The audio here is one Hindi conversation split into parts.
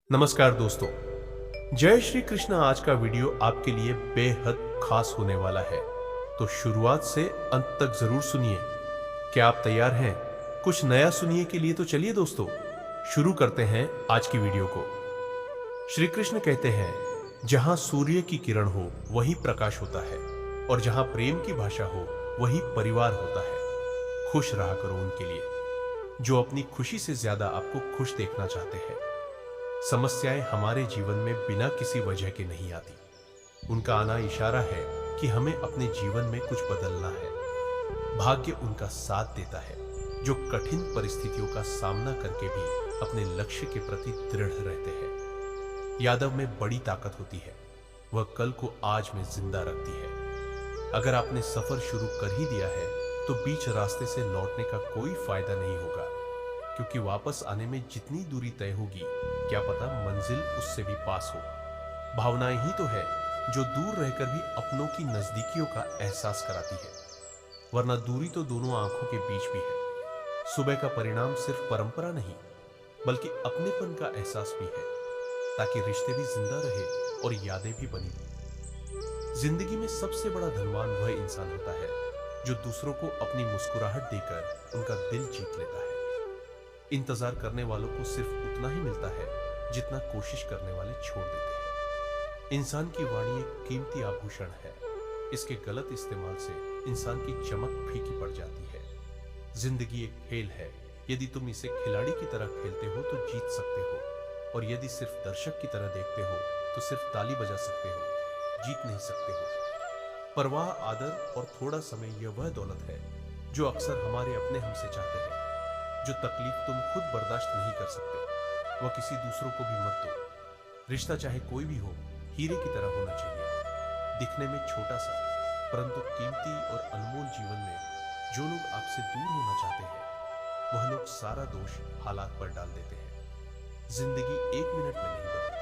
नमस्कार दोस्तों। जय श्री कृष्ण। आज का वीडियो आपके लिए बेहद खास होने वाला है, तो शुरुआत से अंत तक जरूर सुनिए। क्या आप तैयार हैं कुछ नया सुनिए के लिए? तो चलिए दोस्तों, शुरू करते हैं आज की वीडियो को। श्री कृष्ण कहते हैं, जहां सूर्य की किरण हो वहीं प्रकाश होता है, और जहां प्रेम की भाषा हो वहीं परिवार होता है। खुश रहा करो उनके लिए जो अपनी खुशी से ज्यादा आपको खुश देखना चाहते हैं। समस्याएं हमारे जीवन में बिना किसी वजह के नहीं आती। उनका आना इशारा है कि हमें अपने जीवन में कुछ बदलना है। भाग्य उनका साथ देता है जो कठिन परिस्थितियों का सामना करके भी अपने लक्ष्य के प्रति दृढ़ रहते हैं। यादव में बड़ी ताकत होती है, वह कल को आज में जिंदा रखती है। अगर आपने सफर शुरू कर ही दिया है तो बीच रास्ते से लौटने का कोई फायदा नहीं होगा, क्योंकि वापस आने में जितनी दूरी तय होगी, क्या पता मंजिल उससे भी पास हो। भावनाएं ही तो है जो दूर रहकर भी अपनों की नजदीकियों का एहसास कराती है, वरना दूरी तो दोनों आंखों के बीच भी है। सुबह का परिणाम सिर्फ परंपरा नहीं, बल्कि अपनेपन का एहसास भी है, ताकि रिश्ते भी जिंदा रहे और यादें भी बनी रहे। जिंदगी में सबसे बड़ा धनवान वह इंसान होता है जो दूसरों को अपनी मुस्कुराहट देकर उनका दिल जीत लेता है। इंतजार करने वालों को सिर्फ उतना ही मिलता है जितना कोशिश करने वाले छोड़ देते हैं। इंसान की वाणी एक कीमती आभूषण है। इसके गलत इस्तेमाल से इंसान की चमक फीकी पड़ जाती है। जिंदगी एक खेल है। यदि तुम इसे खिलाड़ी की तरह खेलते हो तो जीत सकते हो, और यदि सिर्फ दर्शक की तरह देखते हो तो सिर्फ ताली बजा सकते हो, जीत नहीं सकते हो। परवाह, आदर और थोड़ा समय, यह वह दौलत है जो अक्सर हमारे अपने हमसे चाहते हैं। जो तकलीफ तुम खुद बर्दाश्त नहीं कर सकते, वह किसी दूसरों को भी मत दो। रिश्ता चाहे कोई भी हो, हीरे की तरह होना चाहिए। दिखने में छोटा सा परंतु कीमती और अनमोल जीवन में जो लोग आपसे दूर होना चाहते हैं, वह लोग सारा दोष हालात पर डाल देते हैं। जिंदगी 1 मिनट में नहीं बदलती,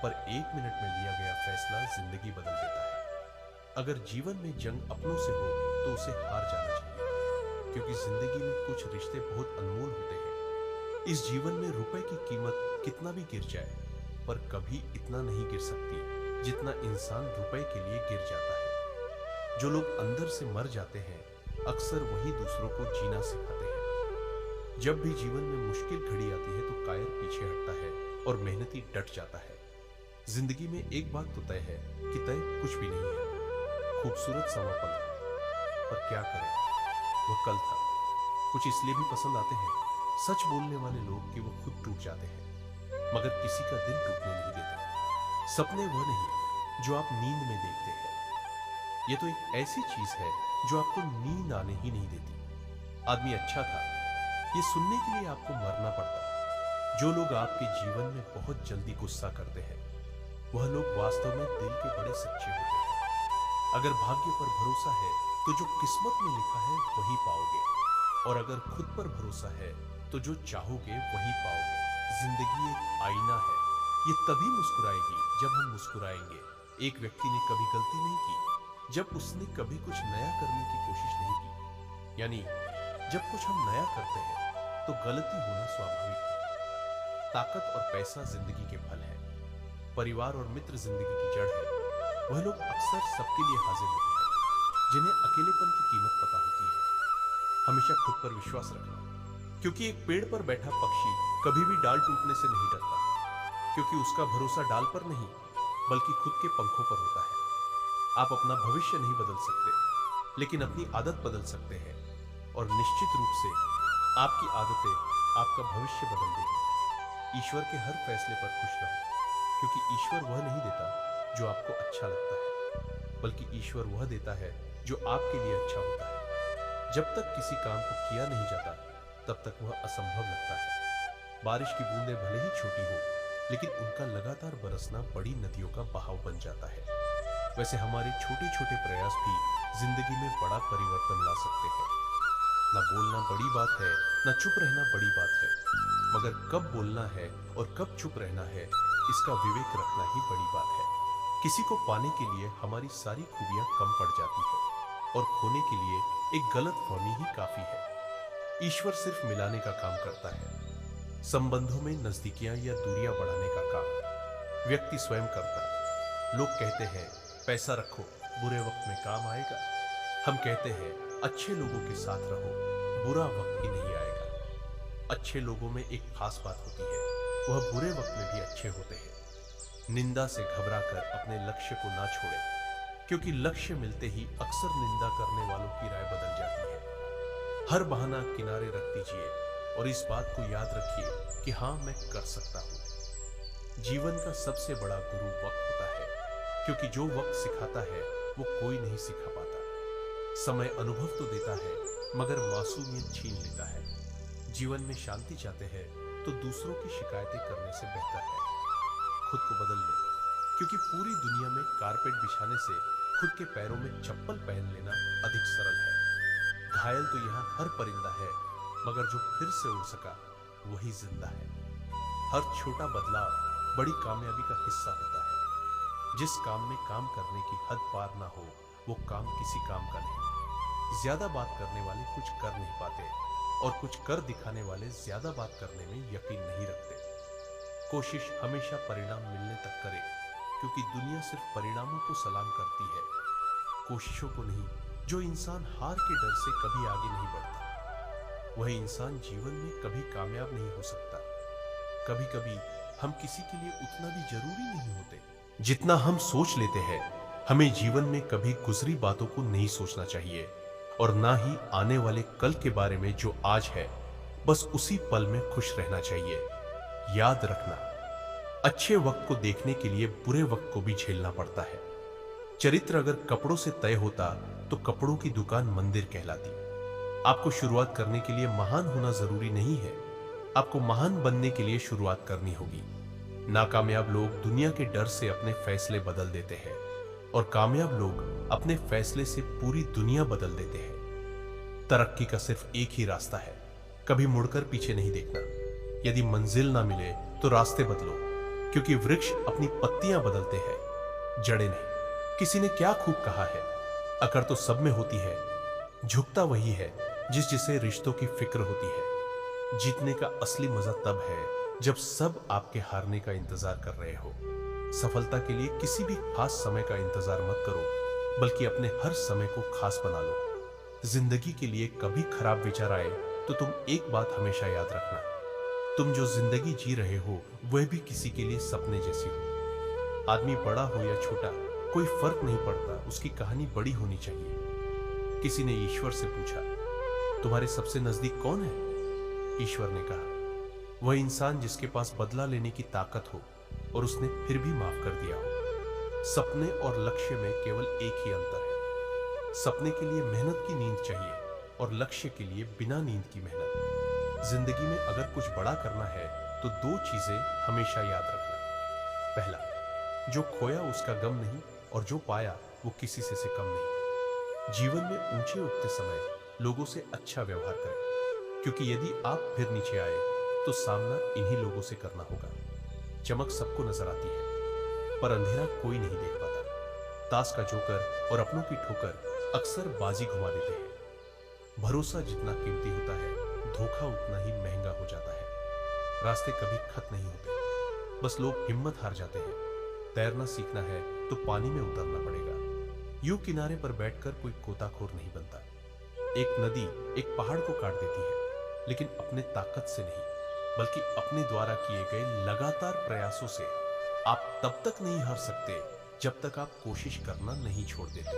पर 1 मिनट में लिया गया फैसला जिंदगी बदल देता है। अगर जीवन में जंग अपनों से हो तो उसे हार जाना चाहिए, क्योंकि जिंदगी में कुछ रिश्ते बहुत अनमोल होते हैं। इस जीवन में रुपए की कीमत कितना भी गिर जाए, पर कभी इतना नहीं गिर सकती जितना इंसान रुपए के लिए गिर जाता है। जो लोग अंदर से मर जाते हैं, अक्सर वही दूसरों को जीना सिखाते हैं। जब भी जीवन में मुश्किल घड़ी आती है तो कायर पीछे हटता है और मेहनती डट जाता है। जिंदगी में एक बात तो तय है कि तय कुछ भी नहीं है। खूबसूरत समापन था, पर क्या करें, वह कल था। कुछ इसलिए भी पसंद आते हैं सच बोलने वाले लोग कि वो खुद टूट जाते हैं, मगर किसी का दिल टूटने नहीं देते। सपने वह नहीं जो आप नींद में देखते हैं, ये तो एक ऐसी चीज है जो आपको नींद आने ही नहीं देती। आदमी अच्छा था, ये सुनने के लिए आपको मरना पड़ता। जो लोग आपके जीवन में बहुत जल्दी गुस्सा करते हैं, वह लोग वास्तव में दिल के बड़े सच्चे होते हैं। अगर भाग्य पर भरोसा है तो जो किस्मत में लिखा है वही पाओगे, और अगर खुद पर भरोसा है तो जो चाहोगे वही पाओगे। जिंदगी एक आईना है, ये तभी मुस्कुराएगी जब हम मुस्कुराएंगे। एक व्यक्ति ने कभी गलती नहीं की जब उसने कभी कुछ नया करने की कोशिश नहीं की। यानी जब कुछ हम नया करते हैं तो गलती होना स्वाभाविक है। ताकत और पैसा जिंदगी के फल है, परिवार और मित्र जिंदगी की जड़ है। वह लोग अक्सर सबके लिए हाजिर होते हैं जिन्हें अकेलेपन की कीमत पता होती है। हमेशा खुद पर विश्वास रखना, क्योंकि एक पेड़ पर बैठा पक्षी कभी भी डाल टूटने से नहीं डरता, क्योंकि उसका भरोसा डाल पर नहीं बल्कि खुद के पंखों पर होता है। आप अपना भविष्य नहीं बदल सकते, लेकिन अपनी आदत बदल सकते हैं, और निश्चित रूप से आपकी आदतें आपका भविष्य बदल देगी। ईश्वर के हर फैसले पर खुश रहो, क्योंकि ईश्वर वह नहीं देता जो आपको अच्छा लगता है, बल्कि ईश्वर वह देता है जो आपके लिए अच्छा होता है। जब तक किसी काम को किया नहीं जाता, तब तक वह असंभव लगता है। बारिश की बूंदें भले ही छोटी हो, लेकिन उनका लगातार बरसना बड़ी नदियों का बहाव बन जाता है। वैसे हमारे छोटे छोटे प्रयास भी जिंदगी में बड़ा परिवर्तन ला सकते हैं। न बोलना बड़ी बात है, न चुप रहना बड़ी बात है, मगर कब बोलना है और कब चुप रहना है, इसका विवेक रखना ही बड़ी बात है। किसी को पाने के लिए हमारी सारी खूबियां कम पड़ जाती है, और खोने के लिए एक गलत फहमी ही काफी है। ईश्वर सिर्फ मिलाने का काम करता है। संबंधों में नजदीकियां या दूरियां बढ़ाने का काम व्यक्ति स्वयं करता। लोग कहते हैं पैसा रखो, बुरे वक्त में काम आएगा। हम कहते हैं अच्छे लोगों के साथ रहो, बुरा वक्त ही नहीं आएगा। अच्छे लोगों में एक खास बात होती है, वह बुरे वक्त में भी अच्छे होते हैं। निंदा से घबराकर अपने लक्ष्य को ना छोड़े, क्योंकि लक्ष्य मिलते ही अक्सर निंदा करने वालों की राय बदल जाती है। हर बहाना किनारे रख दीजिए और इस बात को याद रखिए कि हाँ, मैं कर सकता हूं। जीवन का सबसे बड़ा गुरु वक्त होता है, क्योंकि जो वक्त सिखाता है वो कोई नहीं सिखा पाता। समय अनुभव तो देता है, मगर मासूमियत छीन लेता है। जीवन में शांति चाहते हैं तो दूसरों की शिकायतें करने से बेहतर है खुद को बदल ले, क्योंकि पूरी दुनिया में कारपेट बिछाने से खुद के पैरों में चप्पल पहन लेना अधिक सरल है। घायल तो यहाँ हर परिंदा है, मगर जो फिर से उड़ सका वही जिंदा है। हर छोटा बदलाव बड़ी कामयाबी का हिस्सा होता है। जिस काम में काम करने की हद पार ना हो, वो काम किसी काम का नहीं। ज्यादा बात करने वाले कुछ कर नहीं पाते, और कुछ कर दिखाने वाले ज्यादा बात करने में यकीन नहीं रखते। कोशिश हमेशा परिणाम मिलने तक करें, क्योंकि दुनिया सिर्फ परिणामों को सलाम करती है, कोशिशों को नहीं। जो इंसान हार के डर से कभी आगे नहीं बढ़ता, वह इंसान जीवन में कभी कामयाब नहीं हो सकता। कभी कभी हम किसी के लिए उतना भी जरूरी नहीं होते जितना हम सोच लेते हैं। हमें जीवन में कभी गुजरी बातों को नहीं सोचना चाहिए, और ना ही आने वाले कल के बारे में जो आज है, बस उसी पल में खुश रहना चाहिए। याद रखना, अच्छे वक्त को देखने के लिए बुरे वक्त को भी झेलना पड़ता है। चरित्र अगर कपड़ों से तय होता तो कपड़ों की दुकान मंदिर कहलाती। आपको शुरुआत करने के लिए महान होना जरूरी नहीं है, आपको महान बनने के लिए शुरुआत करनी होगी। नाकामयाब लोग दुनिया के डर से अपने फैसले बदल देते हैं, और कामयाब लोग अपने फैसले से पूरी दुनिया बदल देते हैं। तरक्की का सिर्फ एक ही रास्ता है, कभी मुड़कर पीछे नहीं देखना। यदि मंजिल ना मिले तो रास्ते बदलो, क्योंकि वृक्ष अपनी पत्तियां बदलते हैं, जड़ें नहीं। किसी ने क्या खूब कहा है, अकड़ तो सब में होती है, झुकता वही है जिसे रिश्तों की फिक्र होती है। जीतने का असली मजा तब है जब सब आपके हारने का इंतजार कर रहे हो। सफलता के लिए किसी भी खास समय का इंतजार मत करो, बल्कि अपने हर समय को खास बना लो। जिंदगी के लिए कभी खराब विचार आए तो तुम एक बात हमेशा याद रखना, तुम जो जिंदगी जी रहे हो वह भी किसी के लिए सपने जैसी हो। आदमी बड़ा हो या छोटा, कोई फर्क नहीं पड़ता, उसकी कहानी बड़ी होनी चाहिए। किसी ने ईश्वर से पूछा, तुम्हारे सबसे नजदीक कौन है? ईश्वर ने कहा, वह इंसान जिसके पास बदला लेने की ताकत हो और उसने फिर भी माफ कर दिया हो। सपने और लक्ष्य में केवल एक ही अंतर है, सपने के लिए मेहनत की नींद चाहिए और लक्ष्य के लिए बिना नींद की मेहनत। जिंदगी में अगर कुछ बड़ा करना है तो दो चीजें हमेशा याद रखना। पहला, जो खोया उसका गम नहीं, और जो पाया वो किसी से कम नहीं। जीवन में ऊंचे उठते समय लोगों से अच्छा व्यवहार करें, क्योंकि यदि आप फिर नीचे आए तो सामना इन्हीं लोगों से करना होगा। चमक सबको नजर आती है, पर अंधेरा कोई नहीं देख पाता। ताश का जोकर और अपनों की ठोकर अक्सर बाजी घुमा देते हैं। भरोसा जितना कीमती होता है, धोखा उतना ही महंगा हो जाता है। रास्ते कभी खत्म नहीं होते, बस लोग हिम्मत हार जाते हैं। तैरना सीखना है तो पानी में उतरना पड़ेगा। यूं किनारे पर बैठकर कोई गोताखोर नहीं बनता। एक नदी एक पहाड़ को काट देती है, लेकिन अपने ताकत से नहीं, बल्कि अपने द्वारा किए गए लगातार प्रयासों से। आप तब तक नहीं हार सकते जब तक आप कोशिश करना नहीं छोड़ देते।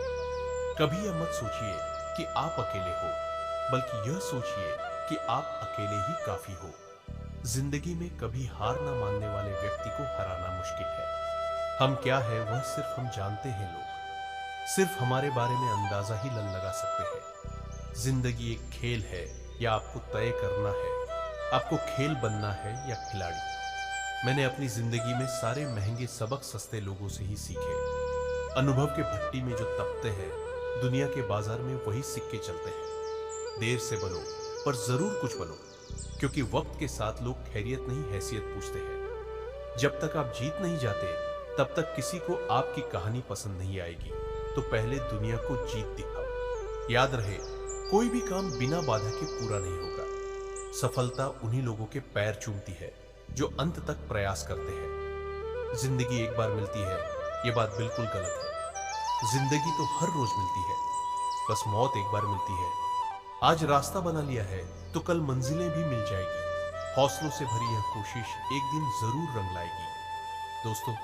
कभी यह मत सोचिए कि आप अकेले हो, बल्कि यह सोचिए कि आप अकेले ही काफी हो। जिंदगी में कभी हार ना मानने वाले व्यक्ति को हराना मुश्किल है। हम क्या है वह सिर्फ हम जानते हैं। लोग सिर्फ हमारे बारे में अंदाजा ही लगा सकते हैं। जिंदगी एक खेल है, या आपको तय करना है आपको खेल बनना है या खिलाड़ी। मैंने अपनी जिंदगी में सारे महंगे सबक सस्ते लोगों से ही सीखे। अनुभव के भट्टी में जो तपते हैं, दुनिया के बाजार में वही सिक्के चलते हैं। देर से बनो, पर जरूर कुछ बनो, क्योंकि वक्त के साथ लोग खैरियत नहीं हैसियत पूछते हैं। जब तक आप जीत नहीं जाते, तब तक किसी को आपकी कहानी पसंद नहीं आएगी। तो पहले दुनिया को जीत दिखाओ। याद रहे, कोई भी काम बिना बाधा के पूरा नहीं होगा। सफलता उन्हीं लोगों के पैर चूमती है जो अंत तक प्रयास करते हैं। जिंदगी एक बार मिलती है, यह बात बिल्कुल गलत है। जिंदगी तो हर रोज मिलती है, बस मौत एक बार मिलती है। आज रास्ता बना लिया है तो कल मंजिलें भी मिल जाएगी। हौसलों से भरी यह कोशिश एक दिन जरूर रंग लाएगी। दोस्तों,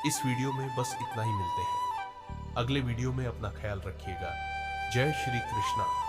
इस वीडियो में बस इतना ही। मिलते हैं अगले वीडियो में। अपना ख्याल रखिएगा। जय श्री कृष्णा।